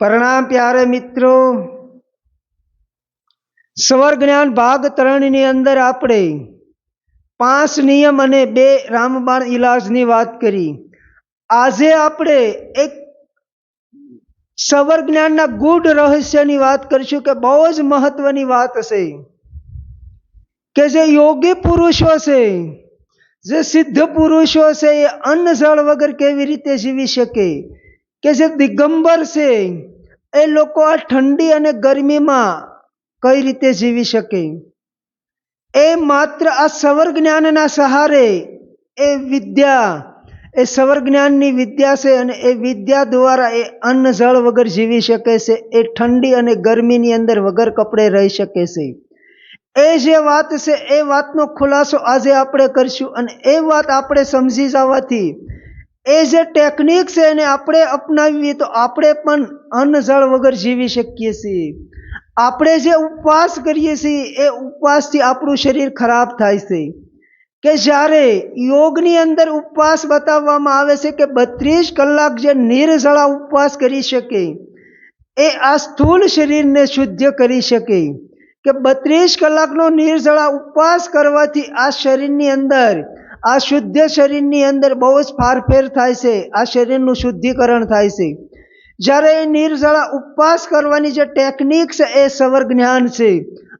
प्रणाम प्यारे मित्रों। स्वर ज्ञान भाग 3 ની અંદર આપણે 5 નિયમ અને 2 રામબાણ ઇલાજની વાત કરી। આજે આપણે એક સ્વર જ્ઞાનના ગૂઢ રહસ્યની વાત કરીશું કે બહુ જ મહત્વની વાત છે કે જે યોગી પુરુષો છે, જે સિદ્ધ પુરુષો છે, એ અન્ન જળ વગર કેવી રીતે જીવી શકે, કે જે દિગંબર છે એ લોકો આ ઠંડી અને ગરમીમાં કઈ રીતે જીવી શકે। એ માત્ર આ સ્વર જ્ઞાનના સહારે એ વિદ્યા, એ સ્વર જ્ઞાનની વિદ્યા છે અને એ વિદ્યા દ્વારા એ અન્ન જળ વગર જીવી શકે છે, એ ઠંડી અને ગરમીની અંદર વગર કપડે રહી શકે છે। એ જે વાત છે એ વાતનો ખુલાસો આજે આપણે કરીશું અને એ વાત આપણે સમજી જવાથી એ જે ટેકનિક છે એને આપણે અપનાવીએ તો આપણે પણ અન્ન જળ વગર જીવી શકીએ છીએ। આપણે જે ઉપવાસ કરીએ છીએ એ ઉપવાસથી આપણું શરીર ખરાબ થાય છે કે જ્યારે યોગની અંદર ઉપવાસ બતાવવામાં આવે છે કે 32 કલાક જે નિર્જળા ઉપવાસ કરી શકે એ આ સ્થૂળ શરીરને શુદ્ધ કરી શકે, કે 32 કલાકનો નિર્જળા ઉપવાસ કરવાથી આ શરીરની અંદર, આ શુદ્ધ શરીરની અંદર બહુ જ ફારફેર થાય છે, આ શરીરનું શુદ્ધિકરણ થાય છે। જ્યારે એ નિર્જળા ઉપવાસ કરવાની જે ટેકનિક છે એ સ્વર જ્ઞાન છે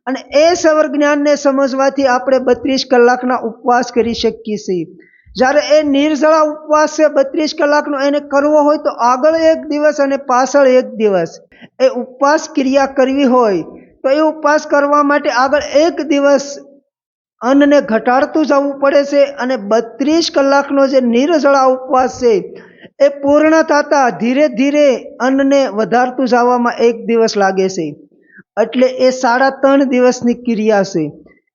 અને એ સ્વર જ્ઞાનને સમજવાથી આપણે 32 કલાકના ઉપવાસ કરી શકીએ છીએ। જ્યારે એ નિર્જળા ઉપવાસ છે 32 કલાકનો એને કરવો હોય તો આગળ એક દિવસ અને પાછળ એક દિવસ એ ઉપવાસ ક્રિયા કરવી હોય તો એ ઉપવાસ કરવા માટે આગળ એક દિવસ અન્નને ઘટાડતું જવું પડે છે અને 32 કલાકનો જે નિર્જળા ઉપવાસ છે એ પૂર્ણ થતા ધીરે ધીરે અન્નને વધારતું જવામાં એક દિવસ લાગે છે, એટલે એ 3.5 દિવસની ક્રિયા છે।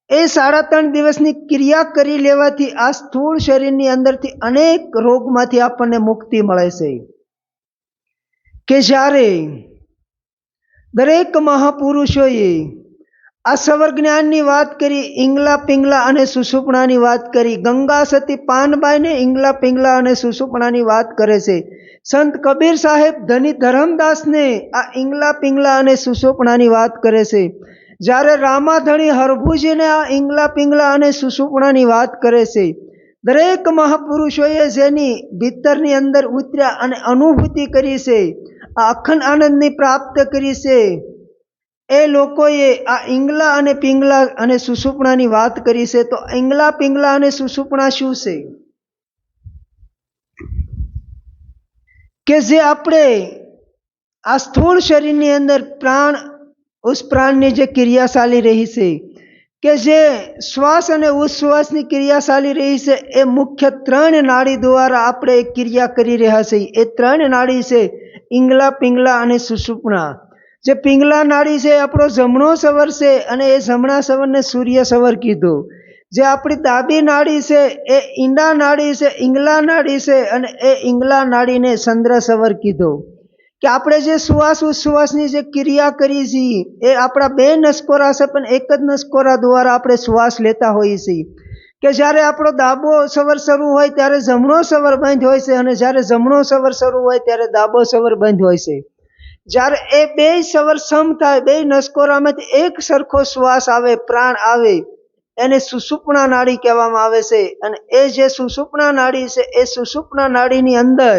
એ 3.5 દિવસની ક્રિયા કરી લેવાથી આ સ્થૂળ શરીરની અંદરથી અનેક રોગમાંથી આપણને મુક્તિ મળે છે। કે જ્યારે દરેક મહાપુરુષોએ આ સ્વર જ્ઞાનની વાત કરી, ઈંગલા પિંગલા અને સુષુપ્ણાની વાત કરી, ગંગા સતી પાનબાઈને ઈંગલા પિંગલા અને સુષુપ્ણાની વાત કરે છે। સંત કબીર સાહેબ ધની ધરમદાસને આ ઈંગલા પિંગલા અને સુષુપ્ણાની વાત કરે છે। જ્યારે રામાધણી હરભુજીને આ ઈંગલા પિંગલા અને સુષુપ્ણાની વાત કરે છે। દરેક મહાપુરુષોએ જેની ભીતરની અંદર ઉતર્યા અને અનુભૂતિ કરી છે, આ અખંડ આનંદની પ્રાપ્ત કરી છે, એ લોકોએ આ ઈંગલા અને પિંગલા અને સુષુપ્ણાની વાત કરી છે। તો ઈંગલા પિંગલા અને સુષુપ્ણા શું છે? કે જે આપણે આ સ્થૂળ શરીરની અંદર પ્રાણ, ઉસ પ્રાણની જે ક્રિયા ચાલી રહી છે, કે જે શ્વાસ અને ઉચ્છ્વાસની ક્રિયા ચાલી રહી છે, એ મુખ્ય 3 નાડી દ્વારા આપણે ક્રિયા કરી રહ્યા છીએ। એ 3 નાડી છે ઈંગલા પિંગલા અને સુષુપ્ણા। જે પિંગલા નાડી છે એ આપણો જમણો સવર છે અને એ જમણા સવરને સૂર્ય સવર કીધો। જે આપણી ડાબી નાડી છે એ ઈંડા નાડી છે, ઈંગલા નાડી છે અને એ ઈંગલા નાડીને ચંદ્ર સવર કીધો। કે આપણે જે શ્વાસ ઉચ્છ્વાસની જે ક્રિયા કરી છીએ એ આપણા 2 નસકોરા છે પણ એક જ નસકોરા દ્વારા આપણે શ્વાસ લેતા હોઈએ છીએ। કે જ્યારે આપણો ડાબો સવર શરૂ હોય ત્યારે જમણો સવર બંધ હોય છે અને જ્યારે જમણો સવર શરૂ હોય ત્યારે ડાબો સવર બંધ હોય છે। જ્યારે એ 2 સવર સમ થાય, 2 નસકોરામાંથી એક સરખો શ્વાસ આવે, પ્રાણ આવે, એને સુષુપ્ણા નાડી કહેવામાં આવે છે। અને એ જે સુષુપ્ણા નાડી છે એ સુષુપ્ણા નાડીની અંદર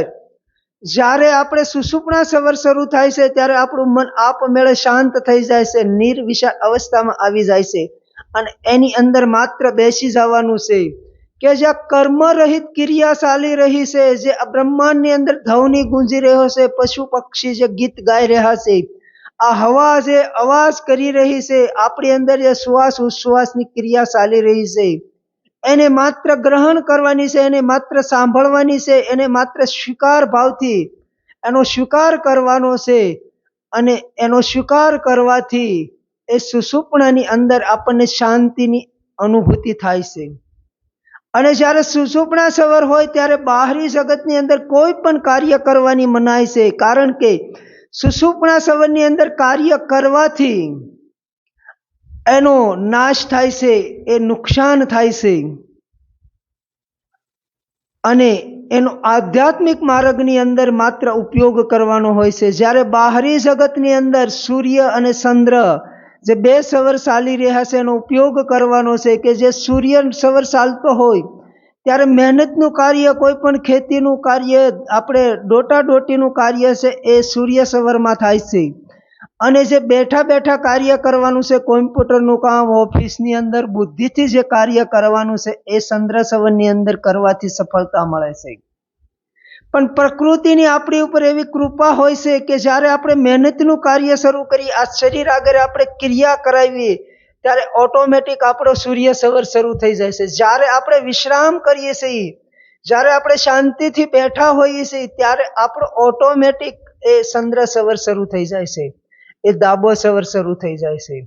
જ્યારે આપણે સુષુપ્ણા સવર શરૂ થાય છે ત્યારે આપણું મન આપમેળે શાંત થઈ જાય છે, નિર્વિચાર અવસ્થામાં આવી જાય છે અને એની અંદર માત્ર બેસી જવાનું છે। કે જ્યાં કર્મ રહિત ક્રિયા ચાલી રહી છે, જે બ્રહ્માંડની અંદર ધ્વનિ ગુંજી રહ્યો છે, પશુ પક્ષી જે ગીત ગાઈ રહ્યા છે, આ હવા જે અવાજ કરી રહી છે, આપણી અંદર જે શ્વાસ ઉચ્છ્વાસની ક્રિયા ચાલી રહી છે, એને માત્ર ગ્રહણ કરવાની છે, એને માત્ર સાંભળવાની છે, એને માત્ર સ્વીકાર ભાવથી એનો સ્વીકાર કરવાનો છે અને એનો સ્વીકાર કરવાથી એ સુષુપ્ણાની અંદર આપણને શાંતિની અનુભૂતિ થાય છે। અને જ્યારે સુષુપ્ણા સવર હોય ત્યારે બાહરી જગતની અંદર કોઈ પણ કાર્ય કરવાની મનાઈ છે, કારણ કે સુષુપ્ણા સવરની અંદર કાર્ય કરવાથી એનો નાશ થાય છે, એ નુકસાન થાય છે અને એનો આધ્યાત્મિક માર્ગની અંદર માત્ર ઉપયોગ કરવાનો હોય છે. જ્યારે બાહરી જગતની અંદર સૂર્ય અને ચંદ્ર જે બે સવર ચાલી રહ્યા છે એનો ઉપયોગ કરવાનો છે. કે જે સૂર્ય સવર ચાલતો હોય ત્યારે મહેનતનું કાર્ય, કોઈ પણ ખેતીનું કાર્ય, આપણે ડોટાડોટીનું કાર્ય છે એ સૂર્ય સવરમાં થાય છે. અને જે બેઠા બેઠા કાર્ય કરવાનું છે, કોમ્પ્યુટરનું કામ, ઓફિસની અંદર બુદ્ધિથી જે કાર્ય કરવાનું છે એ ચંદ્ર સવરની અંદર કરવાથી સફળતા મળે છે. પણ પ્રકૃતિની આપણી ઉપર એવી કૃપા હોય છે કે જ્યારે આપણે મહેનતનું કાર્ય શરૂ કરીએ, આ શરીર આગળ આપણે ક્રિયા કરાવીએ ત્યારે ઓટોમેટિક આપણો સૂર્ય સવર શરૂ થઈ જાય છે. જ્યારે આપણે વિશ્રામ કરીએ છીએ, જ્યારે આપણે શાંતિથી બેઠા હોઈએ છીએ ત્યારે આપણો ઓટોમેટિક એ ચંદ્ર સવર શરૂ થઈ જાય છે, એ દાબો સવર શરૂ થઈ જાય છે.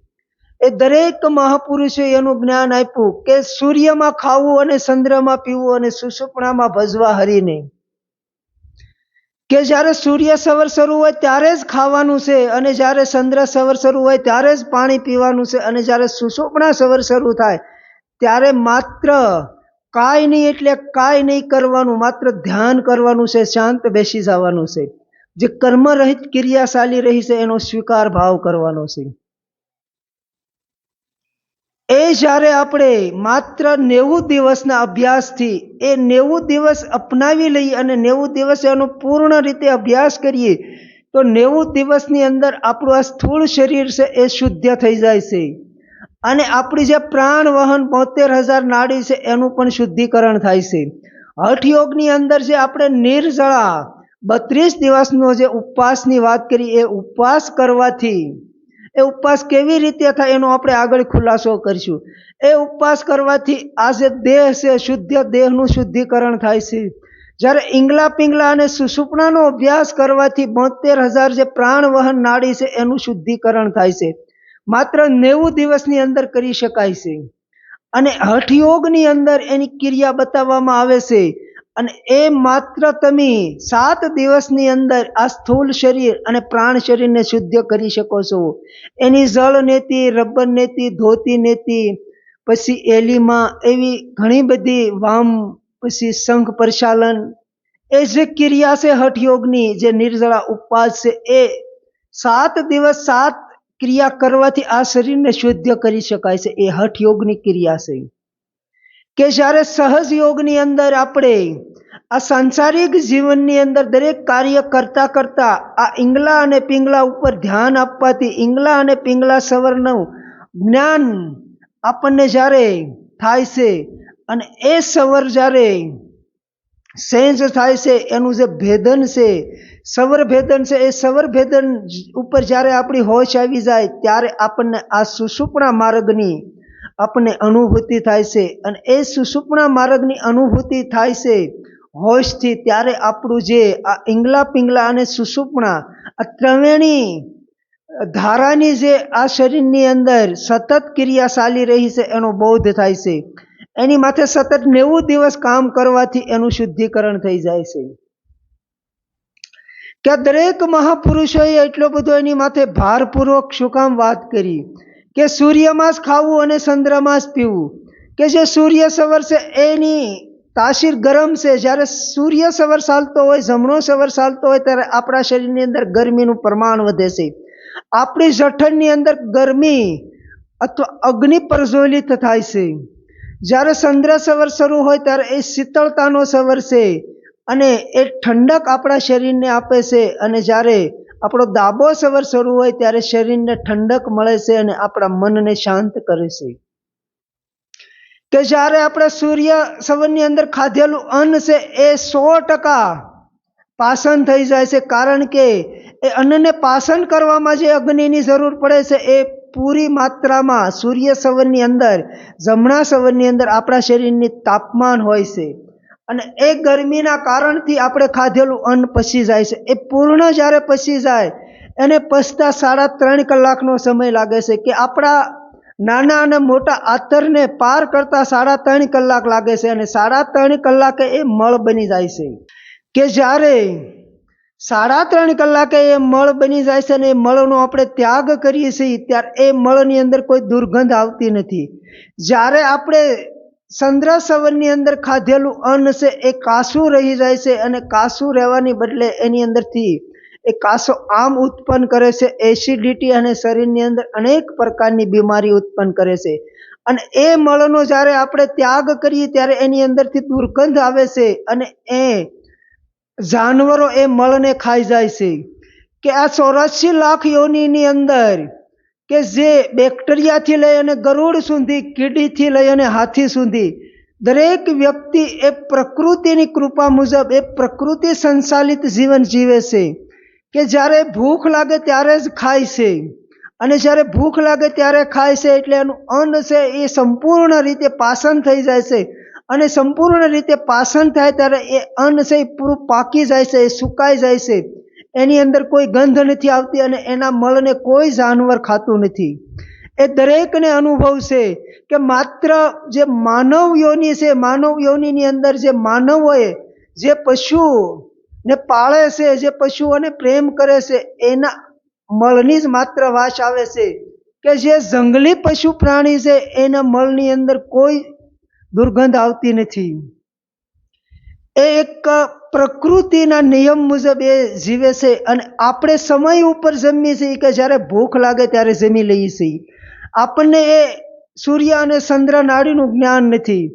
એ દરેક મહાપુરુષોએ એનું જ્ઞાન આપ્યું કે સૂર્યમાં ખાવું અને ચંદ્રમાં પીવું અને સુષુપ્ણામાં ભજવા હરીને. કે જ્યારે સૂર્ય સવર શરૂ હોય ત્યારે જ ખાવાનું છે, અને જ્યારે ચંદ્ર સવર શરૂ હોય ત્યારે જ પાણી પીવાનું છે, અને જ્યારે સુષુપ્ણા સવર શરૂ થાય ત્યારે માત્ર કાંઈ નહીં એટલે કાંઈ નહીં કરવાનું, માત્ર ધ્યાન કરવાનું છે, શાંત બેસી જવાનું છે. જે કર્મરહિત ક્રિયા ચાલી રહી છે એનો સ્વીકાર ભાવ કરવાનો છે. એ જ્યારે આપણે માત્ર 90 દિવસના અભ્યાસથી એ 90 દિવસ અપનાવી લઈએ અને 90 દિવસ એનો પૂર્ણ રીતે અભ્યાસ કરીએ તો 90 દિવસની અંદર આપણું આ સ્થૂળ શરીર છે એ શુદ્ધ થઈ જાય છે. અને આપણી જે પ્રાણ વહન 72,000 નાડી છે એનું પણ શુદ્ધિકરણ થાય છે. હઠયોગની અંદર જે આપણે નિર્જળા 32 દિવસનો જે ઉપવાસની વાત કરી, એ ઉપવાસ કરવાથી, એ ઉપવાસ કેવી રીતે થાય એનો આપણે આગળ ખુલાસો કરીશું. એ ઉપવાસ કરવાથી આ જે દેહ છે શુદ્ધ દેહનું શુદ્ધિકરણ થાય છે. જ્યારે ઈંગલા પિંગલા અને સુષુપ્ણાનો અભ્યાસ કરવાથી 72,000 જે પ્રાણ વહન નાડી છે એનું શુદ્ધિકરણ થાય છે. માત્ર 90 દિવસની અંદર કરી શકાય છે. અને હઠયોગની અંદર એની ક્રિયા બતાવવામાં આવે છે. અને એ માત્ર તમે 7 દિવસની અંદર આ સ્થૂળ શરીર અને પ્રાણ શરીરને શુદ્ધ કરી શકો છો. એની જળ નેતિ, રબર નેતિ, ધોતી નેતિ, પછી એલીમાં એવી ઘણી બધી વામ, પછી શંખ પ્રચાલન, એ જે ક્રિયા છે હઠયોગની, જે નિર્જળા ઉપવાસ છે, એ 7 દિવસ 7 ક્રિયા કરવાથી આ શરીરને શુદ્ધ કરી શકાય છે. એ હઠયોગની ક્રિયા છે. કે જ્યારે સહજ યોગની અંદર આપણે આ સાંસારિક જીવનની અંદર દરેક કાર્ય કરતા કરતા આ ઈંગલા અને પિંગલા ઉપર ધ્યાન આપવાથી ઈંગલા અને પિંગલા સવરનું જ્ઞાન આપણને જ્યારે થાય છે, અને એ સવર જ્યારે સેન્સ થાય છે, એનું જે ભેદન છે, સવર ભેદન છે, એ સવર ભેદન ઉપર જ્યારે આપણી હોશ આવી જાય ત્યારે આપણને આ સુષુપ્ણા માર્ગની આપણને અનુભૂતિ થાય છે. અને એ સુષુપ્ણા માર્ગની અનુભૂતિ થાય છે હોશથી, ત્યારે આપણું જે આ ઈંગલા પિંગલા અને સુષુપ્ણા આ ત્રણેયની ધારાની જે આ શરીરની અંદર સતત ક્રિયા ચાલી રહી છે એનો બોધ થાય છે. એની માથે સતત 90 દિવસ કામ કરવાથી એનું શુદ્ધિકરણ થઈ જાય છે. કે દરેક મહાપુરુષોએ એટલો બધો એની માથે ભારપૂર્વક શું કામ વાત કરી કે સૂર્યમાં જ ખાવું અને ચંદ્રમાં જ પીવું. કે જે સૂર્ય સવર છે એની તાસીર ગરમ છે. જ્યારે સૂર્ય સવર ચાલતો હોય, જમણો સવર ચાલતો હોય ત્યારે આપણા શરીરની અંદર ગરમીનું પ્રમાણ વધે છે. આપણી જઠરની અંદર ગરમી અથવા અગ્નિ પ્રજ્વલિત થાય છે. જ્યારે ચંદ્ર સવર શરૂ હોય ત્યારે એ શીતળતાનો સવર છે અને એ ઠંડક આપણા શરીરને આપે છે. અને જ્યારે આપણો દાબો સવર શરૂ હોય ત્યારે શરીરને ઠંડક મળે છે અને આપણા મનને શાંત કરે છે. કે જ્યારે આપણે સૂર્ય સવરની અંદર ખાધેલું અન્ન છે એ 100% પાચન થઈ જાય છે. કારણ કે એ અન્નને પાચન કરવામાં જે અગ્નિની જરૂર પડે છે એ પૂરી માત્રામાં સૂર્ય સવરની અંદર, જમણા સવરની અંદર આપણા શરીરની તાપમાન હોય છે. અને એ ગરમીના કારણથી આપણે ખાધેલું અન્ન પચી જાય છે. એ પૂર્ણ જ્યારે પચી જાય એને પચતા 3.5 કલાકનો સમય લાગે છે. કે આપણા નાના અને મોટા આંતરને પાર કરતા 3.5 કલાક લાગે છે. અને 3.5 કલાકે એ મળ બની જાય છે. કે જ્યારે 3.5 કલાકે એ મળ બની જાય છે અને એ મળનો આપણે ત્યાગ કરીએ છીએ ત્યારે એ મળની અંદર કોઈ દુર્ગંધ આવતી નથી. જ્યારે આપણે સંદ્રા સવનની અંદર ખાધેલું અન્ન છે એ કાસું રહી જાય છે, અને કાસું રહેવાની બદલે એની અંદરથી એ કાસો આમ ઉત્પન્ન કરે છે, એસિડિટી, અને શરીરની અંદર અનેક પ્રકારની બીમારી ઉત્પન્ન કરે છે. અને એ મળનો જ્યારે આપણે ત્યાગ કરીએ ત્યારે એની અંદરથી દુર્ગંધ આવે છે, અને એ જાનવરો એ મળને ખાઈ જાય છે. કે આ 84 લાખ યોનિની અંદર કે જે બેક્ટેરિયાથી લઈ અને ગરુડ સુધી, કીડીથી લઈ અને હાથી સુધી, દરેક વ્યક્તિ એ પ્રકૃતિની કૃપા મુજબ એ પ્રકૃતિ સંચાલિત જીવન જીવે છે. કે જ્યારે ભૂખ લાગે ત્યારે જ ખાય છે, અને જ્યારે ભૂખ લાગે ત્યારે ખાય છે, એટલે એનું અન્ન છે એ સંપૂર્ણ રીતે પાચન થઈ જાય છે. અને સંપૂર્ણ રીતે પાચન થાય ત્યારે એ અન્ન છે એ પૂરું પાકી જાય છે, એ સુકાઈ જાય છે, એની અંદર કોઈ ગંધ નથી આવતી, અને એના મળને કોઈ જાનવર ખાતું નથી. એ દરેકને અનુભવ છે કે માત્ર જે માનવ યોનિ છે, માનવ યોનિની અંદર જે માનવોએ જે પશુને પાળે છે, જે પશુઓને પ્રેમ કરે છે, એના મળની જ માત્ર વાસ આવે છે. કે જે જંગલી પશુ પ્રાણી છે એના મળની અંદર કોઈ દુર્ગંધ આવતી નથી. એ એક પ્રકૃતિના નિયમ મુજબ એ જીવે છે. અને આપણે સમય ઉપર જમીએ છીએ કે જ્યારે ભૂખ લાગે ત્યારે જમી લઈએ છીએ. આપણને એ સૂર્ય અને ચંદ્ર નાડીનું જ્ઞાન નથી.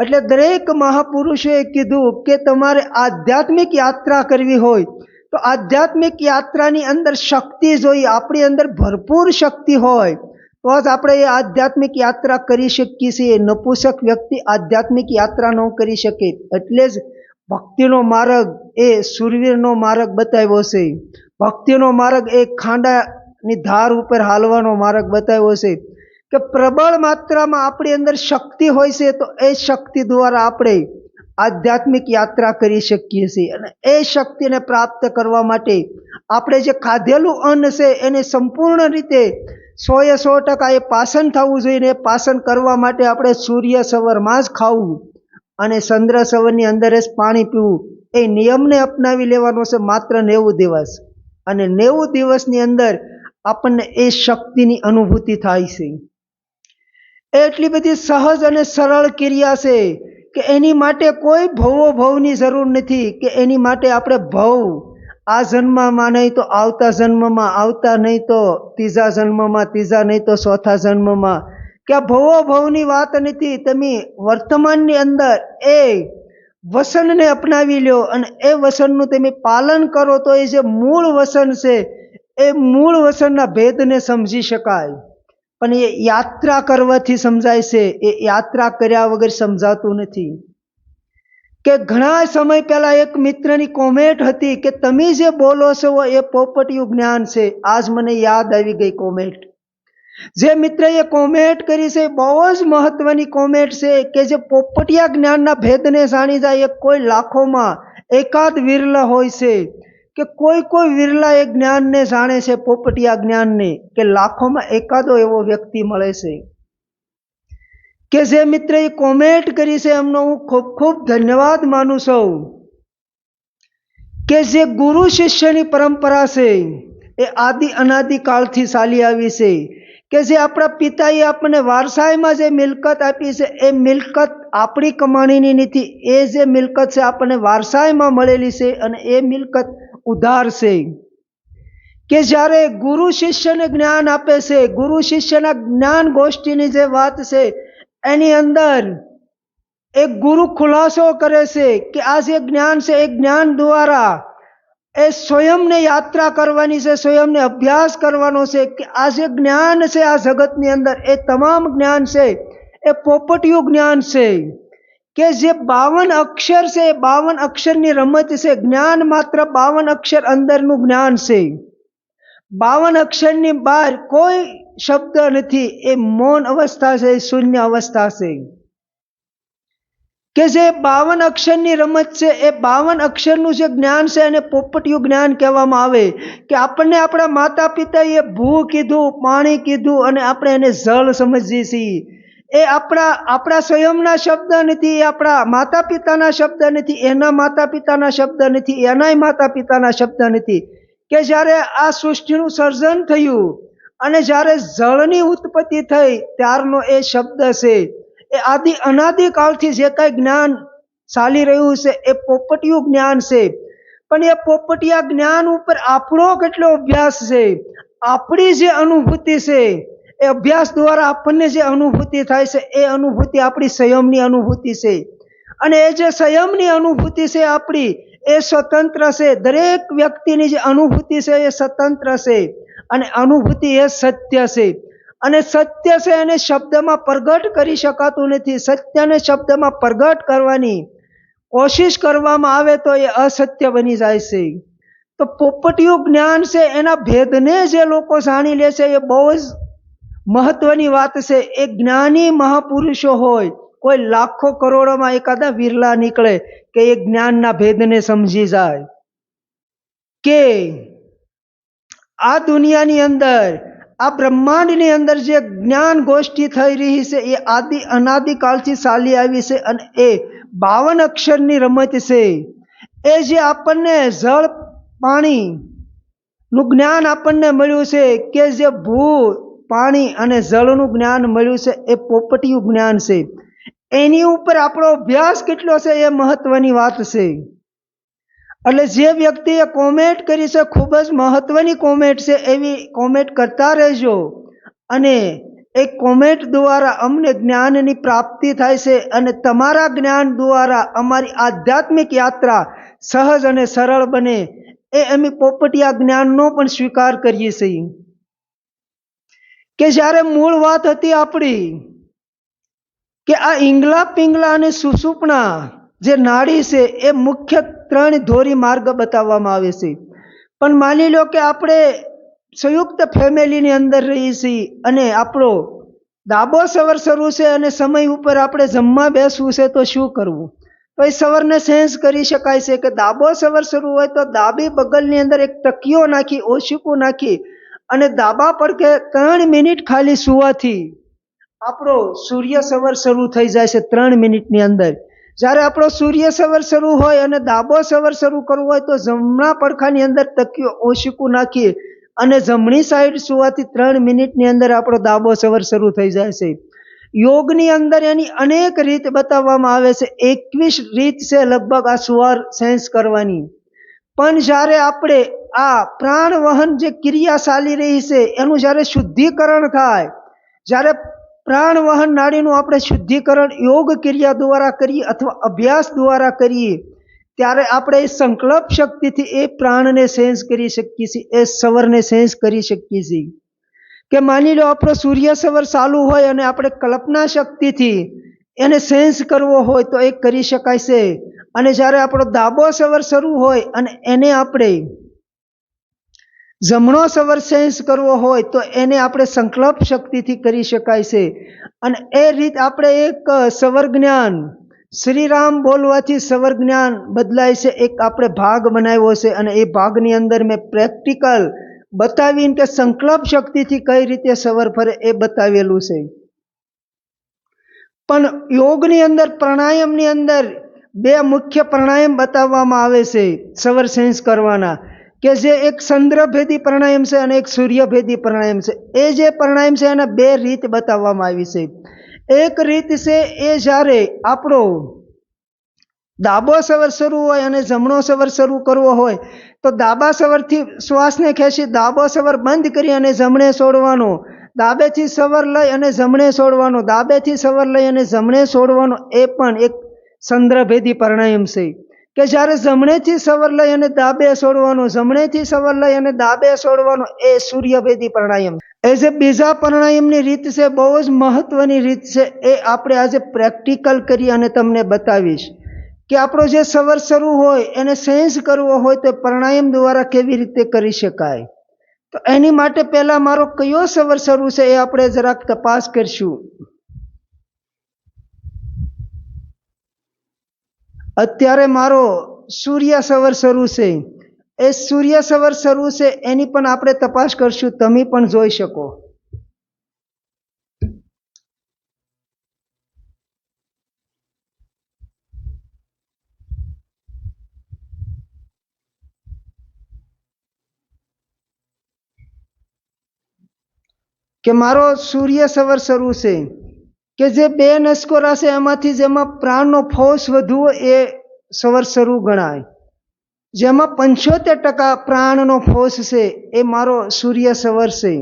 એટલે દરેક મહાપુરુષોએ કીધું કે તમારે આધ્યાત્મિક યાત્રા કરવી હોય તો આધ્યાત્મિક યાત્રાની અંદર શક્તિ જોઈએ, આપણી અંદર ભરપૂર શક્તિ હોય તો જ આપણે એ આધ્યાત્મિક યાત્રા કરી શકીએ છીએ. નપુંસક વ્યક્તિ આધ્યાત્મિક યાત્રા ન કરી શકે. એટલે જ ભક્તિનો માર્ગ એ સુરવીરનો માર્ગ બતાવ્યો છે. ભક્તિનો માર્ગ એ ખાંડાની ધાર ઉપર હાલવાનો માર્ગ બતાવ્યો છે. કે પ્રબળ માત્રામાં આપણી અંદર શક્તિ હોય છે તો એ શક્તિ દ્વારા આપણે આધ્યાત્મિક યાત્રા કરી શકીએ છીએ. અને એ શક્તિને પ્રાપ્ત કરવા માટે આપણે જે ખાધેલું અન્ન છે એને સંપૂર્ણ રીતે 100% એ પાચન થવું જોઈએ. એ પાચન કરવા માટે આપણે સૂર્ય સવરમાં જ ખાવું અને ચંદ્ર સવરની અંદર જ પાણી પીવું. એ નિયમને અપનાવી લેવાનો છે માત્ર 90 દિવસ. અને 90 દિવસની અંદર આપણને એ શક્તિની અનુભૂતિ થાય છે. એટલી બધી સહજ અને સરળ ક્રિયા છે કે એની માટે કોઈ ભવોભવની જરૂર નથી. કે એની માટે આપણે ભવ આ જન્મમાં નહીં તો આવતા જન્મમાં, આવતા નહીં તો ત્રીજા જન્મમાં, ત્રીજા નહીં તો ચોથા જન્મમાં, કે આ ભવોભવની વાત નથી. તમે વર્તમાનની અંદર એ વસનને અપનાવી લો અને એ વસનનું તમે પાલન કરો તો એ જે મૂળ વસન છે એ મૂળ વસનના ભેદને સમજી શકાય. પણ એ યાત્રા કરવાથી સમજાય છે, એ યાત્રા કર્યા વગર સમજાતું નથી. કે ઘણા સમય પહેલા એક મિત્રની કોમેન્ટ હતી કે તમે જે બોલો છો એ પોપટિયું જ્ઞાન છે. આજ મને યાદ આવી ગઈ કોમેન્ટ. જે મિત્રએ કોમેન્ટ કરી છે બહુ જ મહત્વની કોમેન્ટ છે. કે જે પોપટિયા જ્ઞાનના ભેદને જાણી જાય એ કોઈ લાખોમાં એકાદ વિરલા હોય છે. કે કોઈ વિરલા એ જ્ઞાનને જાણે છે, પોપટિયા જ્ઞાનને, કે લાખોમાં એકાદો એવો વ્યક્તિ મળે છે. કે જે મિત્રએ કોમેન્ટ કરી છે એમનો હું ખૂબ ખૂબ ધન્યવાદ માનું છું. કે જે ગુરુ શિષ્યની પરંપરા છે એ આદિ અનાદિ કાળથી ચાલી આવી છે. કે જે આપણા પિતાએ આપણને વારસાઈમાં જે મિલકત આપી છે એ મિલકત આપણી કમાણીની નથી. એ જે મિલકત છે આપણને વારસાઈમાં મળેલી છે અને એ મિલકત ઉધાર છે. કે જ્યારે ગુરુ શિષ્યને જ્ઞાન આપે છે, ગુરુ શિષ્યના જ્ઞાન ગોષ્ઠીની જે વાત છે એની અંદર એક ગુરુ ખુલાસો કરે છે કે આ જે જ્ઞાન છે એ જ્ઞાન દ્વારા એ સ્વયંને યાત્રા કરવાની છે, સ્વયંને અભ્યાસ કરવાનો છે. કે આ જે જ્ઞાન છે આ જગતની અંદર એ તમામ જ્ઞાન છે એ પોપટિયું જ્ઞાન છે. કે જે 52 અક્ષર છે, 52 અક્ષરની રમત છે. જ્ઞાન માત્ર 52 અક્ષર અંદરનું જ્ઞાન છે. 52 અક્ષરની બહાર કોઈ શબ્દ નથી. એ મૌન અવસ્થા છે, શૂન્ય અવસ્થા છે. કે જે 52 અક્ષરની રમત છે એ 52 અક્ષરનું જે જ્ઞાન છે એને પોપટિયું જ્ઞાન કહેવામાં આવે. કે આપણને આપણા માતા પિતાએ ભૂ કીધું, પાણી કીધું અને આપણે એને જળ સમજીએ છીએ. એ આપણા સ્વયંના શબ્દ નથી, એ આપણા માતા પિતાના શબ્દ નથી, એના માતા પિતાના શબ્દ નથી, એનાય માતા પિતાના શબ્દ નથી. કે જ્યારે આ સૃષ્ટિનું સર્જન થયું અને જ્યારે જળની ઉત્પત્તિ થઈ ત્યારનો એ શબ્દ છે. એ આદિ અનાદિ કાળથી જે કઈ જ્ઞાન ચાલી રહ્યું છે એ પોપટિયું જ્ઞાન છે. પણ એ પોપટિયા જ્ઞાન ઉપર આપણો કેટલો અભ્યાસ છે, આપણી જે અનુભૂતિ છે, એ અભ્યાસ દ્વારા આપણને જે અનુભૂતિ થાય છે એ અનુભૂતિ આપણી સંયમની અનુભૂતિ છે. અને એ જે સંયમની અનુભૂતિ છે આપણી, એ સ્વતંત્ર છે. દરેક વ્યક્તિની જે અનુભૂતિ છે એ સ્વતંત્ર છે. અને અનુભૂતિ એ સત્ય છે. અને સત્ય છે એને શબ્દમાં પ્રગટ કરી શકાતું નથી. સત્યને શબ્દમાં પ્રગટ કરવાની કોશિશ કરવામાં આવે તો એ અસત્ય બની જાય છે. તો પોપટિયું જ્ઞાન છે એના ભેદને જે લોકો જાણી લે છે એ બહુ જ મહત્વની વાત છે. એ જ્ઞાની મહાપુરુષો હોય, કોઈ લાખો કરોડોમાં એકાદા વિરલા નીકળે કે એ જ્ઞાનના ભેદને સમજી જાય કે આ દુનિયાની અંદર, આ બ્રહ્માંડની અંદર જે જ્ઞાન ગોષ્ઠી થઈ રહી છે એ આદિ અનાદિ કાળથી ચાલી આવી છે. અને એ 52 અક્ષરની રમત છે. એ જે આપણને જળ પાણી નું જ્ઞાન આપણને મળ્યું છે, કે જે ભૂ પાણી અને જળનું જ્ઞાન મળ્યું છે એ પોપટિયું જ્ઞાન છે. એની ઉપર આપણો અભ્યાસ કેટલો છે એ મહત્વની વાત છે. એટલે જે વ્યક્તિએ કોમેન્ટ કરી છે, ખૂબ જ મહત્વની કોમેન્ટ છે, એવી કોમેન્ટ કરતા રહેજો. અને એ કોમેન્ટ દ્વારા અમને જ્ઞાનની પ્રાપ્તિ થાય છે. અને તમારા જ્ઞાન દ્વારા અમારી આધ્યાત્મિક યાત્રા સહજ અને સરળ બને, એ અમે પોપટિયા જ્ઞાનનો પણ સ્વીકાર કરીએ છીએ. કે જ્યારે મૂળ વાત હતી આપણી કે આ ઈંગલા પિંગલા અને સુષુપ્ના જે નાડી છે એ મુખ્ય 3 ધોરી માર્ગ બતાવવામાં આવે છે. પણ માની લો કે આપણે સંયુક્ત ફેમિલીની અંદર રહીએ છીએ અને આપણો ડાબો સવાર શરૂ છે અને સમય ઉપર આપણે જમવા બેસવું છે, તો શું કરવું? તો એ સવારને સેન્સ કરી શકાય છે કે ડાબો સવાર શરૂ હોય તો ડાબી બગલની અંદર એક તકીઓ નાખી, ઓશીકું નાખી અને ડાબા પડખે 3 મિનિટ ખાલી સુવાથી આપણો સૂર્ય સવાર શરૂ થઈ જાય છે 3 મિનિટની અંદર. જ્યારે આપણો સૂર્ય સવાર શરૂ હોય અને ડાબો સવાર શરૂ કરવો હોય તો જમણા પડખાની અંદર તકીઓ ઓશીકું નાખીએ અને જમણી સાઈડ સુવાથી 3 મિનિટની અંદર આપણો ડાબો સવાર શરૂ થઈ જાય છે. યોગની અંદર એની અનેક રીત બતાવવામાં આવે છે. 21 રીત છે લગભગ આ સુવાર સેન્સ કરવાની. પણ જ્યારે આપણે આ પ્રાણ વહન જે ક્રિયા ચાલી રહી છે એનું જ્યારે શુદ્ધિકરણ થાય, જ્યારે પ્રાણ વહન નાડીનું આપણે શુદ્ધિકરણ યોગ ક્રિયા દ્વારા કરીએ અથવા અભ્યાસ દ્વારા કરીએ, ત્યારે આપણે એ સંકલ્પ શક્તિથી એ પ્રાણને સેન્સ કરી શકીએ છીએ, એ સવરને સેન્સ કરી શકીએ છીએ. કે માની લો આપણો સૂર્ય સવાર ચાલુ હોય અને આપણે કલ્પના શક્તિથી એને સેન્સ કરવો હોય તો એ કરી શકાય છે. અને જ્યારે આપણો ડાબો સવાર શરૂ હોય અને એને આપણે જમણો સવાર સેન્સ કરવો હોય તો એને આપણે સંકલ્પ શક્તિથી કરી શકાય છે. અને એ રીત આપણે એક સવાર જ્ઞાન શ્રીરામ બોલવાથી સવાર જ્ઞાન બદલાય છે, એક આપણે ભાગ બનાવ્યો છે. અને એ ભાગની અંદર મેં પ્રેક્ટિકલ બતાવીને કે સંકલ્પ શક્તિથી કઈ રીતે સવાર ફરે એ બતાવેલું છે. પણ યોગની અંદર પ્રાણાયામની અંદર 2 મુખ્ય પ્રાણાયામ બતાવવામાં આવે છે સવાર સેન્સ કરવાના, કે જે એક ચંદ્રભેદી પ્રાણાયામ છે અને એક સૂર્યભેદી પ્રાણાયામ છે. એ જે પ્રાણાયામ છે એના 2 રીત બતાવવામાં આવી છે. એક રીત છે એ જ્યારે આપણો ડાબો સવાર શરૂ હોય અને જમણો સવાર શરૂ કરવો હોય તો ડાબા સવારથી શ્વાસને ખેંચી ડાબો સવાર બંધ કરી અને જમણે છોડવાનો, ડાબેથી સવાર લઈ અને જમણે છોડવાનો, ડાબેથી સવાર લઈ અને જમણે છોડવાનો. એ પણ એક ચંદ્રભેદી પ્રાણાયામ છે. કે જ્યારે જમણેથી સવાર લઈ અને ડાબે છોડવાનો, જમણેથી સવાર લઈ અને ડાબે છોડવાનો, એ સૂર્યભેદી પ્રાણાયામ. એ જે બીજા પ્રાણાયામની રીત છે, બહુ જ મહત્વની રીત છે, એ આપણે આજે પ્રેક્ટિકલ કરી અને તમને બતાવીશ કે આપણો જે સવાર શરૂ હોય એને સેન્સ કરવો હોય તો પ્રાણાયામ દ્વારા કેવી રીતે કરી શકાય. તો એની માટે પહેલા મારો કયો સવાર શરૂ છે એ આપણે જરાક તપાસ કરશું. અત્યારે મારો સૂર્ય સવાર શરૂ છે. એ સૂર્ય સવાર શરૂ છે એની પણ આપણે તપાસ કરશું, તમે પણ જોઈ શકો. કે મારો સૂર્ય સવાર શરૂ છે. કે જે બે નસકોરા છે એમાંથી જેમાં પ્રાણનો ફોર્સ વધુ હોય એ સવર શરૂ ગણાય. જેમાં 75% પ્રાણનો ફોર્સ છે એ મારો સૂર્ય સવર છે.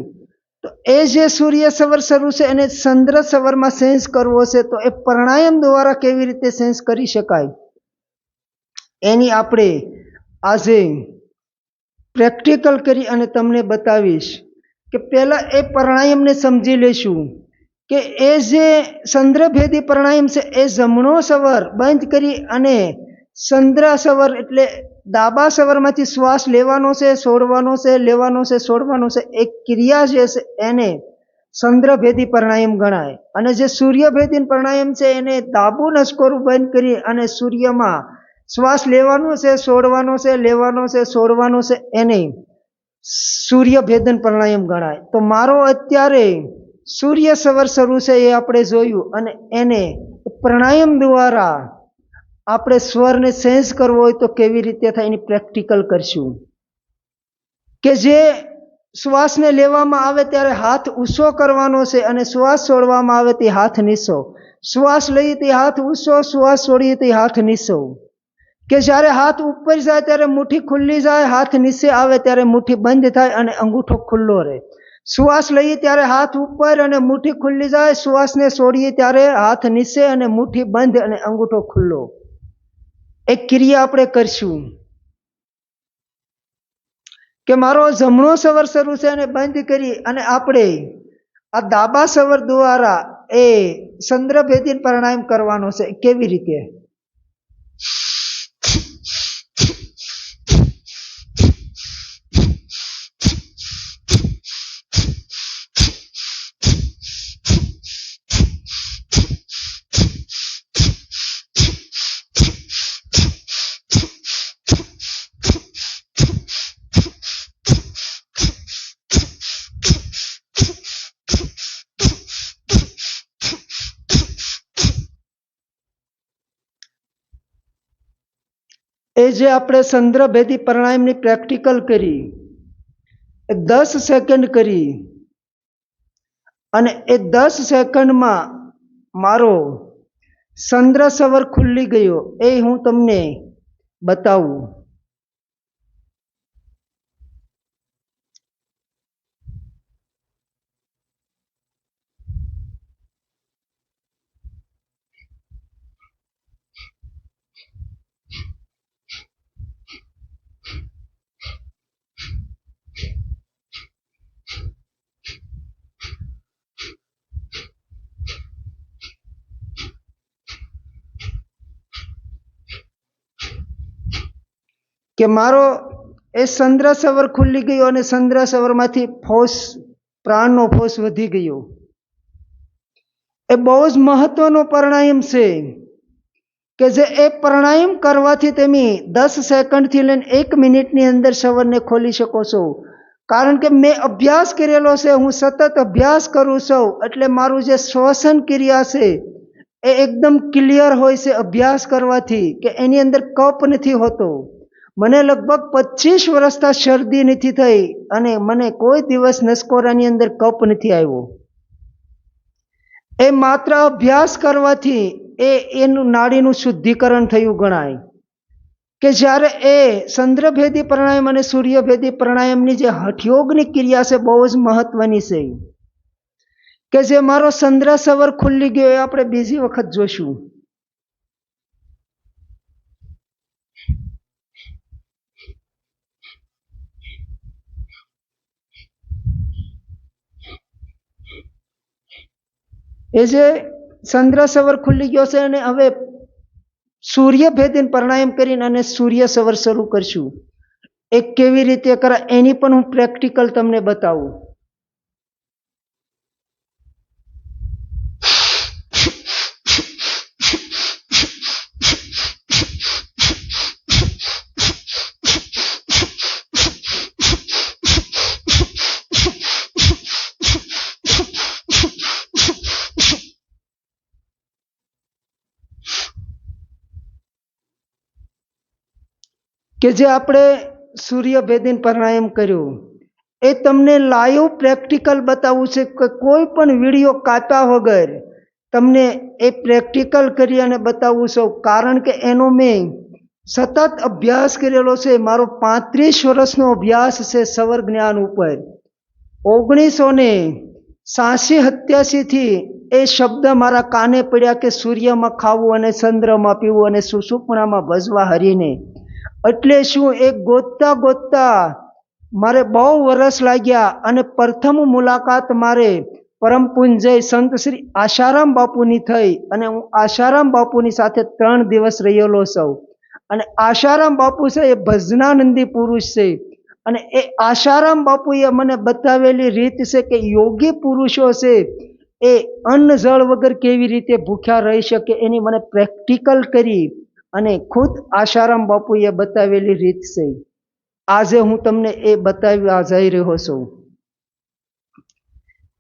તો એ જે સૂર્ય સવર શરૂ છે એને ચંદ્ર સવરમાં સેન્સ કરવો છે, તો એ પ્રાણાયામ દ્વારા કેવી રીતે સેન્સ કરી શકાય એની આપણે આજે પ્રેક્ટિકલ કરી અને તમને બતાવીશ. કે પહેલાં એ પ્રાણાયામને સમજી લેશું કે એ જે ચંદ્રભેદી પ્રાણાયામ છે એ જમણો સવર બંધ કરી અને ચંદ્ર સવર એટલે ડાબા સવરમાંથી શ્વાસ લેવાનો છે, છોડવાનો છે, લેવાનો છે, છોડવાનો છે, એક ક્રિયા જે છે એને ચંદ્રભેદી પ્રાણાયામ ગણાય. અને જે સૂર્યભેદી પ્રાણાયામ છે એને ડાબું નસકોરું બંધ કરી અને સૂર્યમાં શ્વાસ લેવાનો છે, છોડવાનો છે, લેવાનો છે, છોડવાનો છે, એને સૂર્યભેદન પ્રાણાયામ ગણાય. તો મારો અત્યારે સૂર્ય સવર શરૂ છે એ આપણે જોયું અને એને પ્રાણાયામ દ્વારા આપણે સ્વરને સેન્સ કરવો હોય તો કેવી રીતે થાય એની પ્રેક્ટિકલ કરશું. કે જે શ્વાસને લેવામાં આવે ત્યારે હાથ ઊંચો કરવાનો છે અને શ્વાસ છોડવામાં આવે તે હાથ નીચો. શ્વાસ લઈએ તે હાથ ઊંચો, શ્વાસ છોડીએ તે હાથ નીચો. કે જ્યારે હાથ ઉપર જાય ત્યારે મુઠ્ઠી ખુલ્લી જાય, હાથ નીચે આવે ત્યારે મુઠ્ઠી બંધ થાય અને અંગૂઠો ખુલ્લો રહે. શ્વાસ લઈએ ત્યારે હાથ ઉપર અને મુઠ્ઠી ખુલ્લી જાય, શ્વાસને છોડીએ ત્યારે હાથ નીચે અને મુઠ્ઠી બંધ અને અંગૂઠો ખુલ્લો. એક ક્રિયા આપણે કરશું કે મારો જમણો સવર શરૂ છે અને બંધ કરી અને આપણે આ ડાબા સવર દ્વારા એ ચંદ્રભેદી પ્રાણાયામ કરવાનો છે. કેવી રીતે? એ જે આપણે ચંદ્રભેદી પ્રાણાયામની પ્રેક્ટિકલ કરી, 10 સેકન્ડ કરી અને એ 10 સેકન્ડમાં મારો ચંદ્ર સવર ખુલ્લી ગયો એ હું તમને બતાવું. કે મારો એ ચંદ્ર સવર ખુલ્લી ગયો અને ચંદ્ર સવરમાંથી ફોર્સ, પ્રાણનો ફોર્સ વધી ગયો. એ બહુ જ મહત્વનો પ્રાણાયામ છે કે જે એ પ્રાણાયામ કરવાથી તમે 10 સેકન્ડથી લઈને 1 મિનિટની અંદર સવરને ખોલી શકો છો. કારણ કે મેં અભ્યાસ કરેલો છે, હું સતત અભ્યાસ કરું છું, એટલે મારું જે શ્વસન ક્રિયા છે એ એકદમ ક્લિયર હોય છે અભ્યાસ કરવાથી. કે એની અંદર કપ નથી હોતો. મને લગભગ 25 વર્ષથી શરદી નથી થઈ અને મને કોઈ દિવસ નસકોરાની અંદર કપ નથી આવ્યો. એ માત્ર અભ્યાસ કરવાથી એનું નાડીનું શુદ્ધિકરણ થયું ગણાય. કે જ્યારે એ ચંદ્રભેદી પ્રાણાયામ અને સૂર્યભેદી પ્રાણાયામની જે હઠયોગની ક્રિયા છે બહુ જ મહત્વની છે. કે જે મારો ચંદ્ર સવર ખુલ્લી ગયો એ આપણે બીજી વખત જોશું. એ જે ચંદ્ર સવર ખુલ્લી ગયો છે અને હવે સૂર્યભેદી પ્રાણાયામ કરીને અને સૂર્ય સવર શરૂ કરશું. એ કેવી રીતે કરાય એની પણ હું પ્રેક્ટિકલ તમને બતાવું. કે જે આપણે સૂર્યભેદી પ્રાણાયામ કર્યું એ તમને લાઈવ પ્રેક્ટિકલ બતાવવું છે કે કોઈ પણ વિડીયો કાપ્યા વગર તમને એ પ્રેક્ટિકલ કરી અને બતાવું છું, કારણ કે એનો મેં સતત અભ્યાસ કરેલો છે. મારો 35 વર્ષનો અભ્યાસ છે સવર જ્ઞાન ઉપર. 1987 થી એ શબ્દ મારા કાને પડ્યા કે સૂર્યમાં ખાવું અને ચંદ્રમાં પીવું અને સુષુપ્ણામાં ભજવા હરીને. એટલે શું, એ ગોતતા ગોતતા મારે બહુ વર્ષ લાગ્યા અને પ્રથમ મુલાકાત મારે પરમ પૂજ્ય સંત શ્રી આશારામ બાપુની થઈ અને હું આશારામ બાપુની સાથે 3 દિવસ રહેલો છું. અને આશારામ બાપુ છે એ ભજનાનંદી પુરુષ છે. અને એ આશારામ બાપુએ મને બતાવેલી રીત છે કે યોગી પુરુષો છે એ અન્ન જળ વગર કેવી રીતે ભૂખ્યા રહી શકે, એની મને પ્રેક્ટિકલ કરી અને ખુદ આશારામ બાપુએ બતાવેલી રીત છે. આજે હું તમને એ બતાવવા જઈ રહ્યો છું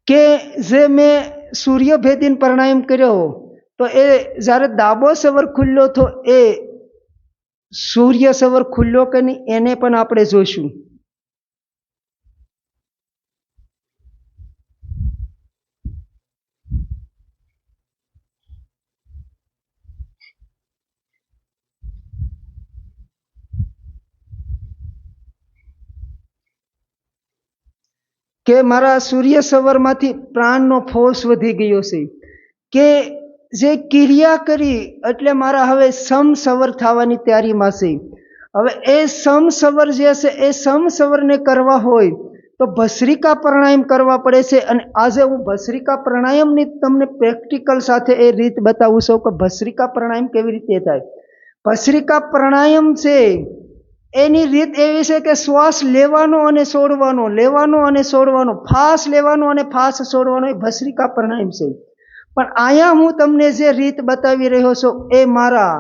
કે જે મેં સૂર્યભેદીન પ્રાણાયામ કર્યો, તો એ જ્યારે ડાબો સવર ખુલ્લો તો એ સૂર્ય સવર ખુલ્લો કે નહીં એને પણ આપણે જોઈશું. કે મારા સૂર્ય સવરમાંથી પ્રાણનો ફોર્સ વધી ગયો છે. કે જે ક્રિયા કરી એટલે મારા હવે સમસવર થવાની તૈયારીમાં છે. હવે એ સમસવર જે છે એ સમસવરને કરવા હોય તો ભસ્રિકા પ્રાણાયામ કરવા પડે છે. અને આજે હું ભસ્રિકા પ્રાણાયામની તમને પ્રેક્ટિકલ સાથે એ રીત બતાવું છું કે ભસ્રિકા પ્રાણાયામ કેવી રીતે થાય. ભસ્રિકા પ્રાણાયામ છે એની રીત એવી છે કે શ્વાસ લેવાનો અને છોડવાનો, લેવાનો અને છોડવાનો, ફાસ લેવાનો અને ફાસ છોડવાનો, એ ભસ્રિકા પ્રાણાયામ છે. પણ અહીંયા હું તમને જે રીત બતાવી રહ્યો છું એ મારા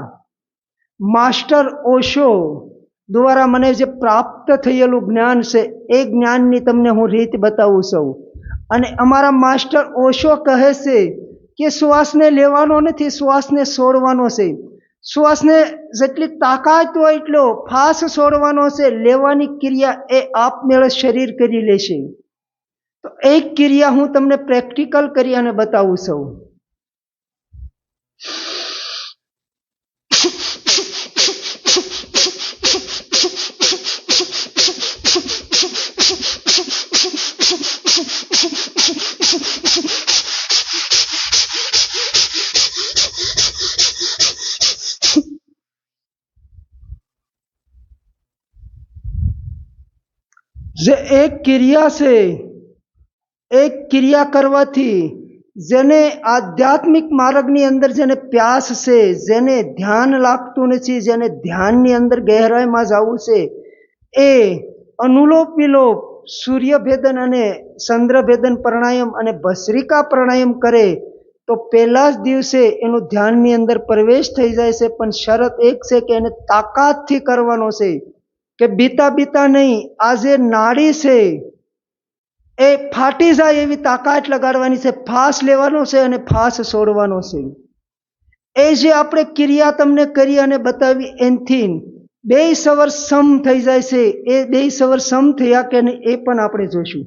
માસ્ટર ઓશો દ્વારા મને જે પ્રાપ્ત થયેલું જ્ઞાન છે એ જ્ઞાનની તમને હું રીત બતાવું છું. અને અમારા માસ્ટર ઓશો કહે છે કે શ્વાસને લેવાનો નથી, શ્વાસને છોડવાનો છે. શ્વાસને જેટલી તાકાત હોય એટલો ફાસ છોડવાનો છે. લેવાની ક્રિયા એ આપમેળે શરીર કરી લેશે. તો એક ક્રિયા હું તમને પ્રેક્ટિકલ કરી અને બતાવું છું. જે એક ક્રિયા છે, એક ક્રિયા કરવાથી જેને આધ્યાત્મિક માર્ગની અંદર જેને પ્યાસ છે, જેને ધ્યાન લાગતું નથી, જેને ધ્યાનની અંદર ગહેરાઈમાં જવું છે, એ અનુલોપ વિલોપ, સૂર્યભેદન અને ચંદ્રભેદન પ્રાણાયામ અને ભસ્રિકા પ્રાણાયામ કરે તો પહેલા જ દિવસે એનું ધ્યાનની અંદર પ્રવેશ થઈ જાય છે. પણ શરત એક છે કે એને તાકાતથી કરવાનો છે, કે બીતા બીતા નહીં. આ જે નાડી છે એ ફાટી જાય એવી તાકાત લગાડવાની છે. ફાસ લેવાનો છે અને ફાસ છોડવાનો છે. એ જે આપણે ક્રિયા તમને કરી અને બતાવી એનથી 2 સવર સમ થઈ જાય છે. એ 2 સવર સમ થયા કે નહીં એ પણ આપણે જોઈશું.